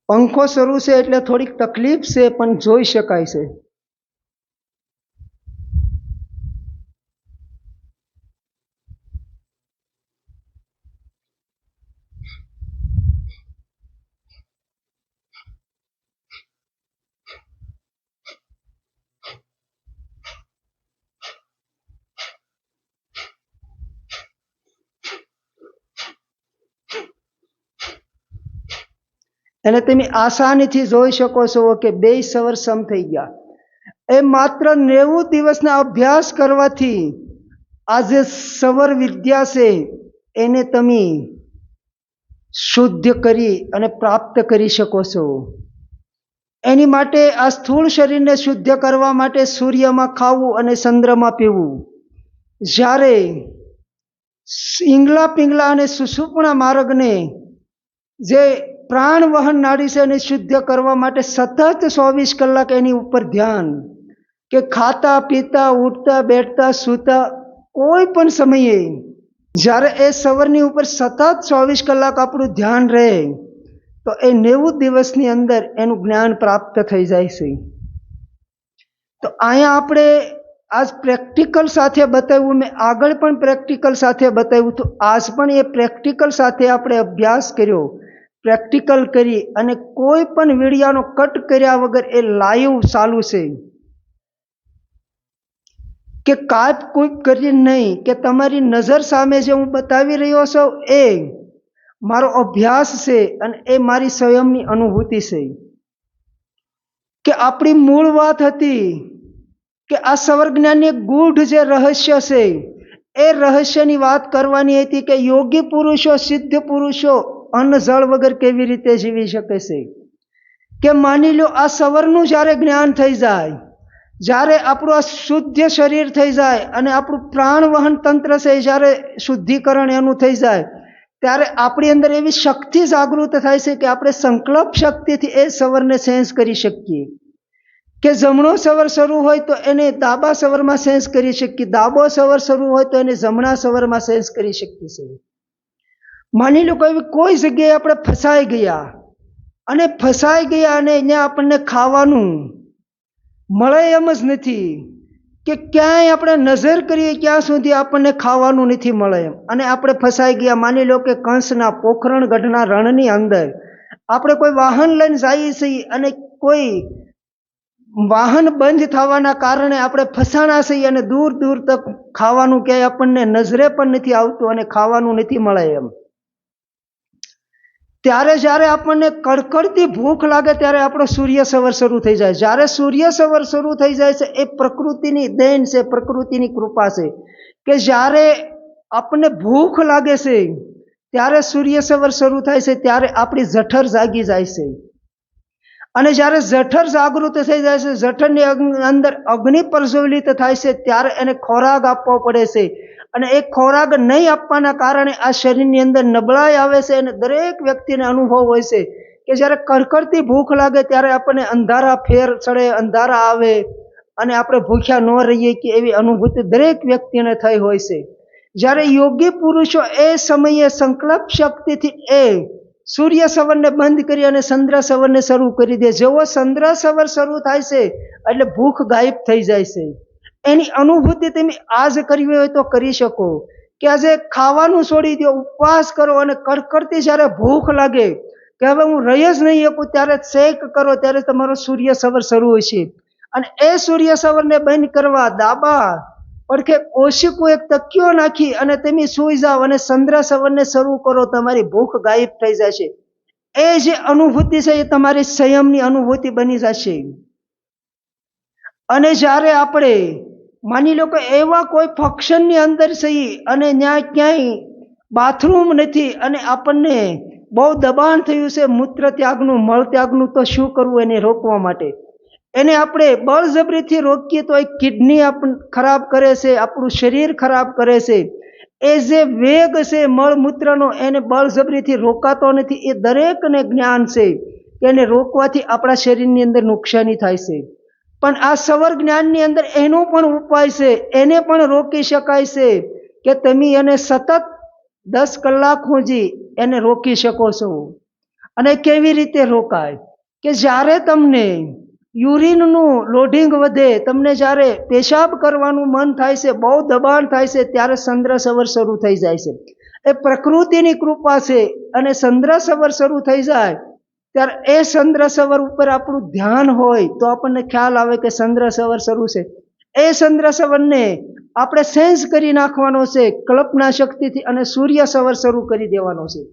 પંખો શરૂ છે એટલે થોડીક તકલીફ છે પણ જોઈ શકાય છે. અને તમે આસાનીથી જોઈ શકો છો કે 2 સવર સમ થઈ ગયા. એ માત્ર 90 દિવસના અભ્યાસ કરવાથી આ જે સવર વિદ્યા છે એને તમે શુદ્ધ કરી અને પ્રાપ્ત કરી શકો છો. એની માટે આ સ્થૂળ શરીરને શુદ્ધ કરવા માટે સૂર્યમાં ખાવું અને ચંદ્રમાં પીવું. જ્યારે ઇંગલા પિંગલા અને સુષુપ્ણા માર્ગને જે પ્રાણ વહન નાડી છે એને શુદ્ધ કરવા માટે સતત 24 કલાક એની ઉપર ધ્યાન, કે ખાતા પીતા ઉઠતા બેઠતા સૂતા કોઈ પણ સમયે જ્યારે એ સવરની ઉપર સતત 24 કલાક આપણું ધ્યાન રહે તો એ 90 દિવસની અંદર એનું જ્ઞાન પ્રાપ્ત થઈ જાય છે. તો અહીંયા આપણે આજ પ્રેક્ટિકલ સાથે બતાવ્યું, મેં આગળ પણ પ્રેક્ટિકલ સાથે બતાવ્યું, તો આજ પણ એ પ્રેક્ટિકલ સાથે આપણે અભ્યાસ કર્યો, પ્રેક્ટિકલ કરી અને કોઈ પણ વિડિયાનો કટ કર્યા વગર એ લાઈવ ચાલુ છે, કે કાપ કૂપ કરી નહીં, કે તમારી નજર સામે જે હું બતાવી રહ્યો છું એ મારો અભ્યાસ છે અને એ મારી સ્વયંની અનુભૂતિ છે. કે આપણી મૂળ વાત હતી કે આ સવર જ્ઞાનની ગૂઢ જે રહસ્ય છે એ રહસ્યની વાત કરવાની હતી, કે યોગી પુરુષો, સિદ્ધ પુરુષો અન્ન જળ વગર કેવી રીતે જીવી શકે છે. કે માની લો આ સવરનું જ્યારે જ્ઞાન થઈ જાય, જ્યારે આપણું આ શુદ્ધ શરીર થઈ જાય અને આપણું પ્રાણ વહન તંત્ર છે જ્યારે શુદ્ધિકરણ એનું થઈ જાય, ત્યારે આપણી અંદર એવી શક્તિ જાગૃત થાય છે કે આપણે સંકલ્પ શક્તિથી એ સવરને સેન્સ કરી શકીએ. કે જમણો સવર શરૂ હોય તો એને ડાબા સવરમાં સેન્સ કરી શકીએ, ડાબો સવર શરૂ હોય તો એને જમણા સવરમાં સેન્સ કરી શકીએ છીએ. માની લો કોઈ જગ્યાએ આપણે ફસાઈ ગયા અને અહીંયા આપણને ખાવાનું મળે એમ જ નથી, કે ક્યાંય આપણે નજર કરીએ ક્યાં સુધી આપણને ખાવાનું નથી મળે એમ, અને આપણે ફસાઈ ગયા. માની લો કે કંસના પોખરણગઢના રણની અંદર આપણે કોઈ વાહન લઈને જઈએ છીએ અને કોઈ વાહન બંધ થવાના કારણે આપણે ફસાણા છીએ અને દૂર દૂર તક ખાવાનું ક્યાંય આપણને નજરે પણ નથી આવતું અને ખાવાનું નથી મળે એમ. ત્યારે જ્યારે આપણને કડકડતી ભૂખ લાગે ત્યારે આપણો સૂર્ય સવર શરૂ થઈ જાય. જ્યારે સૂર્ય સવર શરૂ થઈ જાય છે એ પ્રકૃતિની દેન છે, પ્રકૃતિની કૃપા છે, કે જ્યારે આપણને ભૂખ લાગે છે ત્યારે સૂર્ય સવર શરૂ થાય છે, ત્યારે આપણી જઠર જાગી જાય છે. અને જ્યારે જઠર જાગૃત થઈ જાય છે, જઠરની અંદર અગ્નિ પ્રજ્વલિત થાય છે, ત્યારે એને ખોરાક આપવો પડે છે. અને એ ખોરાક નહીં આપવાના કારણે આ શરીરની અંદર નબળાઈ આવે છે. અને દરેક વ્યક્તિને અનુભવ હોય છે કે જ્યારે કડકડતી ભૂખ લાગે ત્યારે આપણને અંધારા ફેર ચડે, અંધારા આવે અને આપણે ભૂખ્યા ન રહીએ કે એવી અનુભૂતિ દરેક વ્યક્તિને થઈ હોય છે. જ્યારે યોગી પુરુષો એ સમયે સંકલ્પ શક્તિથી એ સૂર્ય સવરને બંધ કરી અને ચંદ્ર સવરને શરૂ કરી દે. જેવો ચંદ્ર સવર શરૂ થાય છે એટલે ભૂખ ગાયબ થઈ જાય છે. એની અનુભૂતિ તમે આજ કરવી હોય તો કરી શકો, કે આજે ખાવાનું છોડી દો, ઉપવાસ કરો અને કડકડતી જ્યારે ભૂખ લાગે કે હવે હું રહી જ નહીં શકું, ત્યારે શેક કરો, ત્યારે તમારો સૂર્ય સવર શરૂ હોય છે. અને એ સૂર્ય સવરને બંધ કરવા ડાબા પડખે ઓશિકું એક તકિયો નાખી અને તમે સૂઈ જાઓ અને ચંદ્ર સવરને શરૂ કરો, તમારી ભૂખ ગાયબ થઈ જશે. એ જે અનુભૂતિ છે એ તમારી સંયમની અનુભૂતિ બની જશે. અને જ્યારે આપણે માની લો કે એવા કોઈ ફંક્શનની અંદર છીએ અને ત્યાં ક્યાંય બાથરૂમ નથી અને આપણને બહુ દબાણ થયું છે મૂત્ર ત્યાગનું, મળ ત્યાગનું, તો શું કરવું એને રોકવા માટે? એને આપણે બળજબરીથી રોકીએ તો એ કિડની ખરાબ કરે છે, આપણું શરીર ખરાબ કરે છે. એ જે વેગ છે મળમૂત્રનો એને બળજબરીથી રોકાતો નથી. એ દરેકને જ્ઞાન છે કે એને રોકવાથી આપણા શરીરની અંદર નુકસાની થાય છે. પણ આ સવર જ્ઞાનની અંદર એનો પણ ઉપાય છે, એને પણ રોકી શકાય છે, કે તમે એને સતત 10 કલાક સુધી એને રોકી શકો છો. અને કેવી રીતે રોકાય? કે જ્યારે તમને યુરિનનું લોડિંગ વધે, તમને જ્યારે પેશાબ કરવાનું મન થાય છે, બહુ દબાણ થાય છે, ત્યારે ચંદ્ર સવર શરૂ થઈ જાય છે. એ પ્રકૃતિની કૃપા છે. અને ચંદ્ર સવર શરૂ થઈ જાય ત્યારે એ ચંદ્ર સવર ઉપર આપણું ધ્યાન હોય તો આપણને ખ્યાલ આવે કે ચંદ્ર સવર શરૂ છે. એ ચંદ્ર સવરને આપણે સેન્સ કરી નાખવાનો છે કલ્પના શક્તિથી અને સૂર્ય સવર શરૂ કરી દેવાનો છે.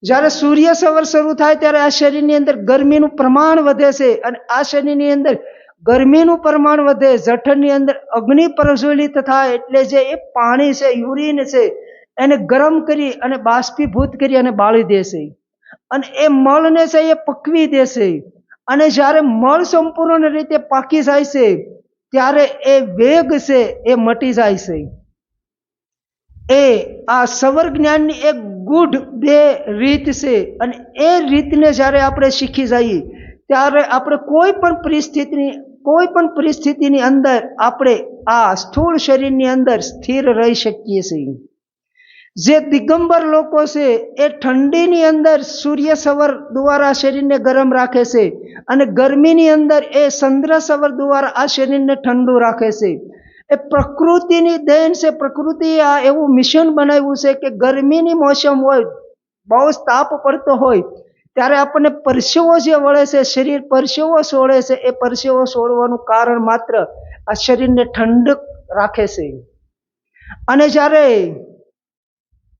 જ્યારે સૂર્ય સવર શરૂ થાય ત્યારે આ શરીરની અંદર ગરમીનું પ્રમાણ વધે છે. અને આ શરીરની અંદર ગરમીનું પ્રમાણ વધે, જઠરની અંદર અગ્નિ પ્રજ્વલિત થાય, એટલે જે એ પાણી છે, યુરિન છે, એને ગરમ કરી અને બાષ્પીભૂત કરી અને બાળી દેશે. અને એ મળને છે એ પકવી દેશે. અને જ્યારે મળ સંપૂર્ણ રીતે પાકી જાય છે ત્યારે એ વેગ છે એ મટી જાય છે. એ આ સવર જ્ઞાનની એક ગૂઢ બે રીત છે. અને એ રીતને જ્યારે આપણે શીખી જઈએ ત્યારે આપણે કોઈ પણ પરિસ્થિતિની અંદર આપણે આ સ્થૂળ શરીરની અંદર સ્થિર રહી શકીએ છીએ. જે દિગંબર લોકો છે એ ઠંડીની અંદર સૂર્ય સવર દ્વારા શરીરને ગરમ રાખે છે અને ગરમીની અંદર એ ચંદ્ર સવર દ્વારા આ શરીરને ઠંડુ રાખે છે. એ પ્રકૃતિની દેન છે. પ્રકૃતિએ આ એવું મિશન બનાવ્યું છે કે ગરમીની મોસમ હોય, બહુ જ તાપ પડતો હોય, ત્યારે આપણને પરસેવો જે વળે છે, શરીર પરસેવો છોડે છે. એ પરસેવો છોડવાનું કારણ માત્ર આ શરીરને ઠંડક રાખે છે. અને જ્યારે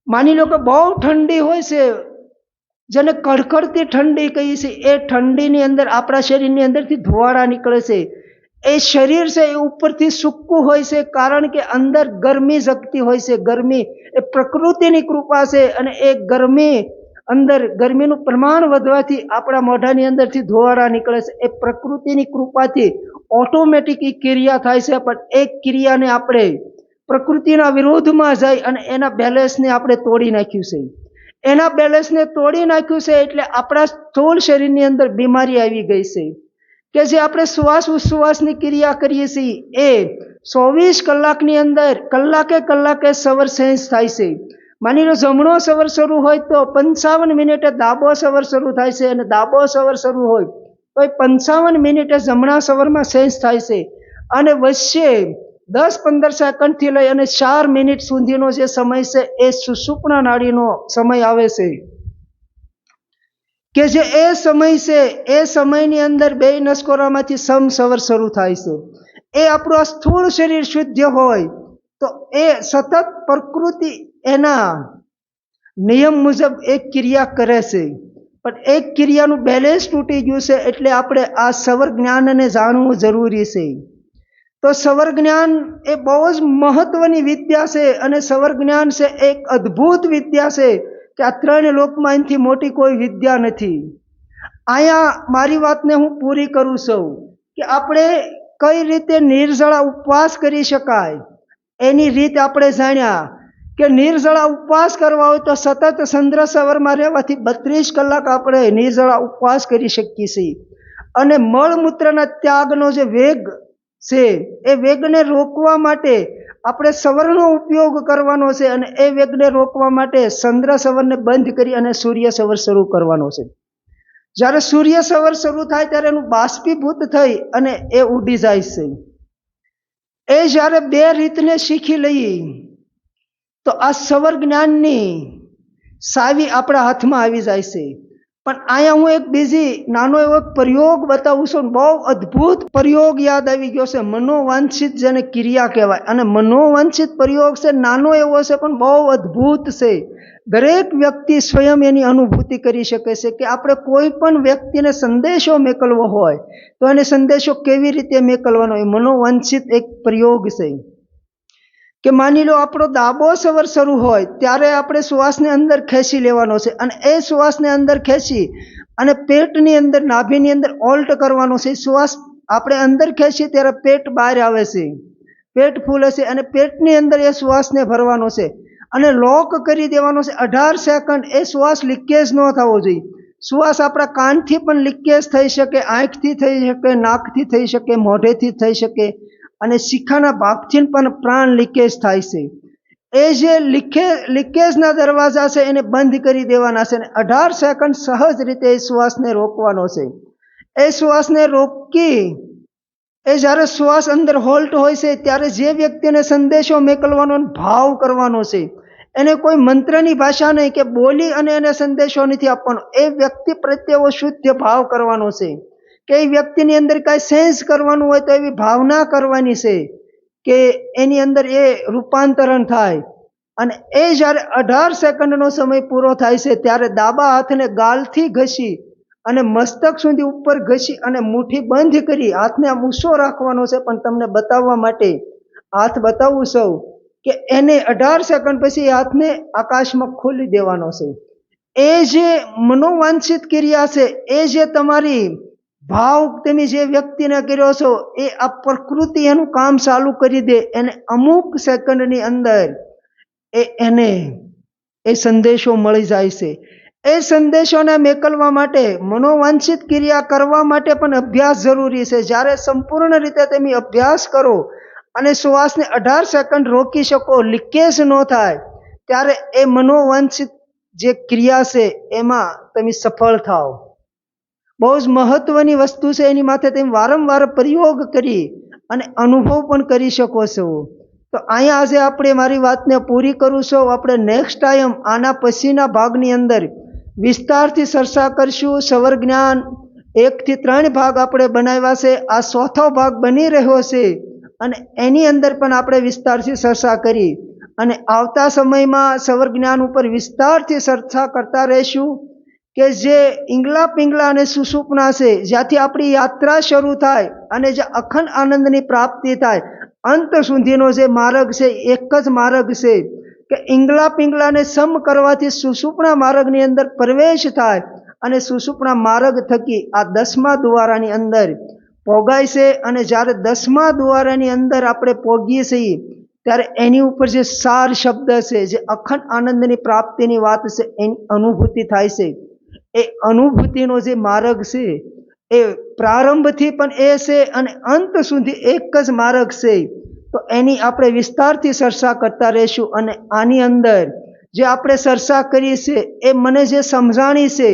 માની લો કે બહુ ઠંડી હોય છે, જેને કડકડતી ઠંડી કહીએ છીએ, એ ઠંડીની અંદર આપણા શરીરની અંદરથી ધુવાડા નીકળે છે. એ શરીર છે એ ઉપરથી સૂકું હોય છે, કારણ કે અંદર ગરમી જગતી હોય છે. ગરમી એ પ્રકૃતિની કૃપા છે. અને એ ગરમી અંદર ગરમીનું પ્રમાણ વધવાથી આપણા મોઢાની અંદરથી ધુવાડા નીકળે છે. એ પ્રકૃતિની કૃપાથી ઓટોમેટિક ક્રિયા થાય છે. પણ એ ક્રિયાને આપણે પ્રકૃતિના વિરોધમાં જઈ અને એના બેલેન્સને આપણે તોડી નાખ્યું છે. એના બેલેન્સને તોડી નાખ્યું છે એટલે આપણા સ્થૂળ શરીરની અંદર બીમારી આવી ગઈ છે. કે જે આપણે શ્વાસ ઉશ્વાસની ક્રિયા કરીએ છીએ એ 24 કલાકની અંદર કલાકે સવર ચેન્જ થાય છે. માની લો જમણો સવર શરૂ હોય તો 55 મિનિટે ડાબો સવર શરૂ થાય છે, અને ડાબો સવર શરૂ હોય તો 55 મિનિટે જમણા સવરમાં ચેન્જ થાય છે. અને વચ્ચે 10-15 સેકન્ડથી લઈ અને 4 મિનિટ સુધીનો જે સમય છે એ સુષુપ્ના નાડીનો સમય આવે છે. કે જે એ સમય છે, એ સમયની અંદર બે નસકોરામાંથી સમસવર શરૂ થાય છે. એ આપણું આ સ્થૂળ શરીર શુદ્ધ હોય તો એ સતત પ્રકૃતિ એના નિયમ મુજબ એક ક્રિયા કરે છે. પણ એક ક્રિયાનું બેલેન્સ તૂટી ગયું છે, એટલે આપણે આ સવર જ્ઞાનને જાણવું જરૂરી છે. તો સવર જ્ઞાન એ બહુ જ મહત્વની વિદ્યા છે. અને સવર જ્ઞાન છે એક અદ્ભુત વિદ્યા છે કે આ 3 લોકમાં એનાથી મોટી કોઈ વિદ્યા નથી. અહીંયા મારી વાતને હું પૂરી કરું છું કે આપણે કઈ રીતે નિર્જળા ઉપવાસ કરી શકાય એની રીત આપણે જાણ્યા. કે નિર્જળા ઉપવાસ કરવા હોય તો સતત ચંદ્ર સવરમાં રહેવાથી 32 કલાક આપણે નિર્જળા ઉપવાસ કરી શકીએ છીએ. અને મળમૂત્રના ત્યાગનો જે વેગ છે એ વેગને રોકવા માટે આપણે સવરનો ઉપયોગ કરવાનો છે. અને એ વેગને રોકવા માટે ચંદ્ર સવરને બંધ કરી અને સૂર્ય સવર શરૂ કરવાનો છે. જ્યારે સૂર્ય સવર શરૂ થાય ત્યારે એનું બાષ્પીભૂત થઈ અને એ ઉડી જાય છે. એ જ્યારે 2 રીતને શીખી લઈએ તો આ સવર જ્ઞાનની સાવી આપણા હાથમાં આવી જાય છે. પણ અહીંયા હું એક બીજી નાનો એવો પ્રયોગ બતાવું છું. બહુ અદ્ભુત પ્રયોગ યાદ આવી ગયો છે. મનોવાંછિત જેને ક્રિયા કહેવાય. અને મનોવાંછિત પ્રયોગ છે, નાનો એવો છે પણ બહુ અદ્ભુત છે. દરેક વ્યક્તિ સ્વયં એની અનુભૂતિ કરી શકે છે. કે આપણે કોઈ પણ વ્યક્તિને સંદેશો મોકલવો હોય તો એને સંદેશો કેવી રીતે મોકલવાનો એ મનોવાંછિત એક પ્રયોગ છે. કે માની લો આપણો ડાબો સવર શરૂ હોય ત્યારે આપણે શ્વાસને અંદર ખેંચી લેવાનો છે. અને એ શ્વાસને અંદર ખેંચી અને પેટની અંદર નાભીની અંદર ઓલ્ટ કરવાનો છે. શ્વાસ આપણે અંદર ખેંચીએ ત્યારે પેટ બહાર આવે છે, પેટ ફૂલે છે. અને પેટની અંદર એ શ્વાસને ભરવાનો છે અને લોક કરી દેવાનો છે 18 સેકન્ડ. એ શ્વાસ લીકેજ ન થવો જોઈએ. શ્વાસ આપણા કાનથી પણ લીકેજ થઈ શકે, આંખથી થઈ શકે, નાકથી થઈ શકે, મોઢેથી થઈ શકે, અને શિખાના ભાગથી પણ પ્રાણ લીકેજ થાય છે. એ જે લીકેજના દરવાજા છે એને બંધ કરી દેવાના છે. અને 18 સેકન્ડ સહજ રીતે એ શ્વાસને રોકવાનો છે. એ શ્વાસને રોકી એ જ્યારે શ્વાસ અંદર હોલ્ટ હોય છે ત્યારે જે વ્યક્તિને સંદેશો મોકલવાનો ભાવ કરવાનો છે. એને કોઈ મંત્રની ભાષા નહીં કે બોલી અને એને સંદેશો નથી આપવાનો. એ વ્યક્તિ પ્રત્યે એવો શુદ્ધ ભાવ કરવાનો છે. કે એ વ્યક્તિની અંદર કાંઈ સેન્સ કરવાનું હોય તો એવી ભાવના કરવાની છે કે એની અંદર એ રૂપાંતરણ થાય. અને એ જ્યારે 18 સેકન્ડનો સમય પૂરો થાય છે ત્યારે ડાબા હાથને ગાલથી ઘસી અને મસ્તક સુધી ઉપર ઘસી અને મુઠ્ઠી બંધ કરી હાથને આમ ઊંચો રાખવાનો છે. પણ તમને બતાવવા માટે હાથ બતાવું છું કે એને 18 સેકન્ડ પછી હાથને આકાશમાં ખોલી દેવાનો છે. એ જે મનોવાંછિત ક્રિયા છે, એ જે તમારી ભાવ તમે જે વ્યક્તિને કર્યો છો એ આ પ્રકૃતિ એનું કામ ચાલુ કરી દે. એને અમુક સેકન્ડની અંદર એને એ સંદેશો મળી જાય છે. એ સંદેશોને મોકલવા માટે મનોવાંછિત ક્રિયા કરવા માટે પણ અભ્યાસ જરૂરી છે. જ્યારે સંપૂર્ણ રીતે તમે અભ્યાસ કરો અને શ્વાસને 18 સેકન્ડ રોકી શકો, લીકેજ ન થાય, ત્યારે એ મનોવાંછિત જે ક્રિયા છે એમાં તમે સફળ થાઓ. બહુ જ મહત્વની વસ્તુ છે, એની માથે તમે વારંવાર પ્રયોગ કરી અને અનુભવ પણ કરી શકો છો. તો અહીંયા આજે આપણે મારી વાતને પૂરી કરું છું. આપણે નેક્સ્ટ ટાઈમ આના પછીના ભાગની અંદર વિસ્તારથી ચર્ચા કરશું. સવર જ્ઞાન 1 થી 3 ભાગ આપણે બનાવ્યા છે. આ ચોથો ભાગ બની રહ્યો છે અને એની અંદર પણ આપણે વિસ્તારથી ચર્ચા કરી અને આવતા સમયમાં સવર જ્ઞાન ઉપર વિસ્તારથી ચર્ચા કરતા રહીશું કે જે ઈંગલા પિંગલા અને સુષુપ્ના છે, જ્યાંથી આપણી યાત્રા શરૂ થાય અને જે અખંડ આનંદની પ્રાપ્તિ થાય, અંત સુધીનો જે માર્ગ છે એક જ માર્ગ છે કે ઈંગલા પિંગલાને સમ કરવાથી સુષુપ્ના માર્ગની અંદર પ્રવેશ થાય અને સુષુપ્ના માર્ગ થકી આ 10મા દ્વારાની અંદર પોગાય છે. અને જ્યારે 10મા દ્વારાની અંદર આપણે પોગીએ છીએ ત્યારે એની ઉપર જે સાર શબ્દ છે, જે અખંડ આનંદની પ્રાપ્તિની વાત છે, એની અનુભૂતિ થાય છે. એ અનુભૂતિનો જે માર્ગ છે એ પ્રારંભથી પણ એ છે અને અંત સુધી એક જ માર્ગ છે. તો એની આપણે વિસ્તારથી ચર્ચા કરતા રહીશું. અને આની અંદર જે આપણે ચર્ચા કરી છે એ મને જે સમજાણી છે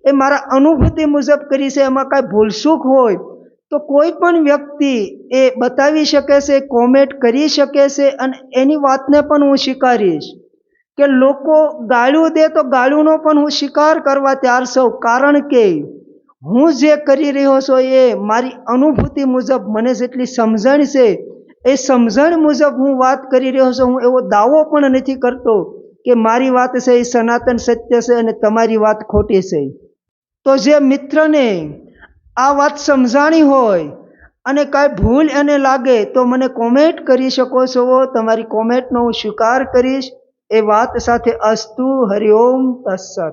એ મારા અનુભૂતિ મુજબ કરી છે. એમાં કાંઈ ભૂલચૂક હોય તો કોઈ પણ વ્યક્તિ એ બતાવી શકે છે, કોમેન્ટ કરી શકે છે અને એની વાતને પણ હું સ્વીકારીશ. કે લોકો ગાળું દે તો ગાળુંનો પણ હું સ્વીકાર કરવા તૈયાર છું, કારણ કે હું જે કરી રહ્યો છું એ મારી અનુભૂતિ મુજબ મને જેટલી સમજણ છે એ સમજણ મુજબ હું વાત કરી રહ્યો છું. હું એવો દાવો પણ નથી કરતો કે મારી વાત છે એ સનાતન સત્ય છે અને તમારી વાત ખોટી છે. તો જે મિત્રને આ વાત સમજાણી હોય અને કાંઈ ભૂલ એને લાગે તો મને કોમેન્ટ કરી શકો છો. તમારી કોમેન્ટનો હું સ્વીકાર કરીશ. એ વાત સાથે અસ્તુ. હરિઓમ તત્સત.